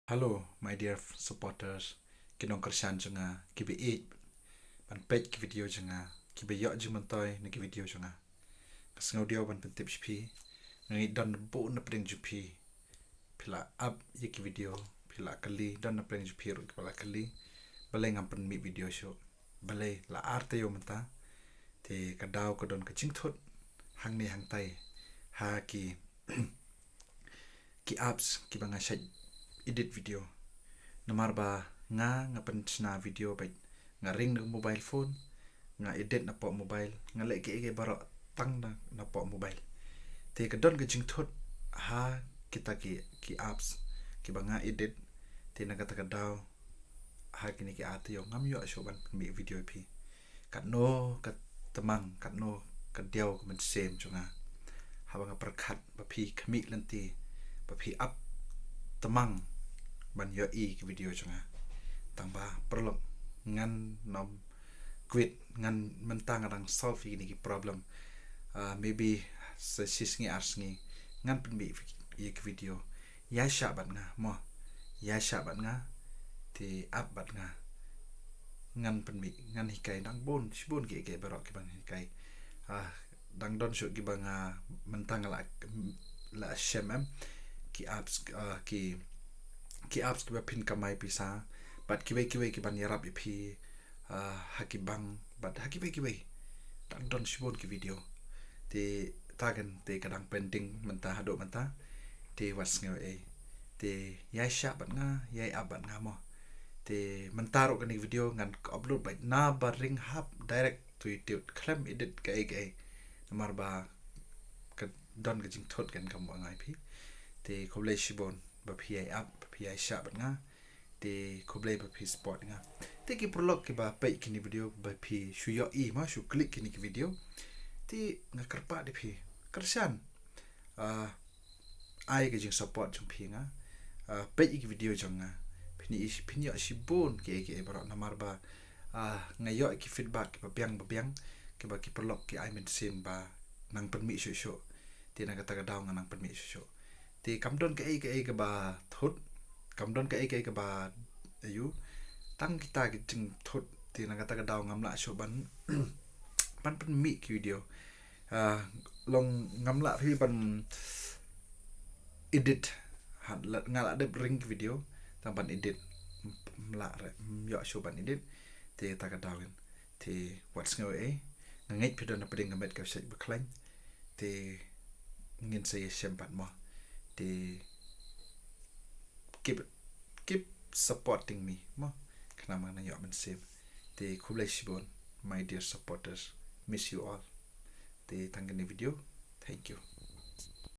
Hello, my dear supporters. Kinong kersan jonga kibe 8 ban page ki video jonga kibe yo juman toy na ki video jonga. Kasngau dia ban pentip pi ngi don bo na pring jupi. Pila up ye ki video pila kali don na pring jupi ro pila kali. Balai ngam pen mi video show. Balai la arte yo menta te kadau ko don ka chingthot hang ni hang tai ha ki ki apps ki banga shay edit video namar ba nga pen chna video ba nga ring ng mobile phone nga edit na po mobile nga le ke baro tang na po mobile te ka don ka jing thot ha kita ki apps ki banga edit te na kata ka daw ha kini ki ate yo ngam yo sho ban mi video pi kat no kat tamang kat no kat diaw ko man same chunga ha banga perkhat ba pi khami lanti ba pi up tamang ban yo ki video chunga tang ba perlu ngan nom quit ngan mentang adang solve ini ki problem maybe sesis ngi ars ngi ngan pen bi ki video ya sha ban nga mo ya sha ban nga ti up ban nga ngan pen mi ngan hikai dang bon sibon ki barok ki ban hikai dang don shu ki banga mentang la shemem ki apps ki apps ki pin kamai pisa but ki ban yarap ipi haki bang but haki dan don shibon ki video te tagen te kadang pending menta hado menta te was ngew te yai sha bat nga yai abat nga mo te mentaro kan video ngan upload by na baring hap direct to YouTube claim edit kai namar ba ka don ka jing thot kan kam ngai pi te khoble shibon ba pi up pi sha bat nga te khoble ba pi spot nga te ki prolog ki ba pai kini video ba pi shu yo ma shu click kini ki video te nga karpa de pi kersan ai ke jing support jong pi nga pai ki video jong nga pini yo shibon ke baro namar ba nga yo ki feedback ba biang ke ba ki prolog ki ai men sim ba nang permi shu te na kata ka daw nga nang permi shu te kamdon ke ba thot kamdon ke ba ayu tang kita ki jing thot te na kata ka daw ngam la shu ban ban pen mi ki video long ngam la phi ban edit han la ngala de ring video tang ban edit la yo shu ban edit te ta ka daw te what's ngo ngai phi don na peding ngamet ka shek ba klain te ngin say shem bat mo te keep supporting me mo kana mana yo man save te khublai shibon my dear supporters miss you all te tangani video thank you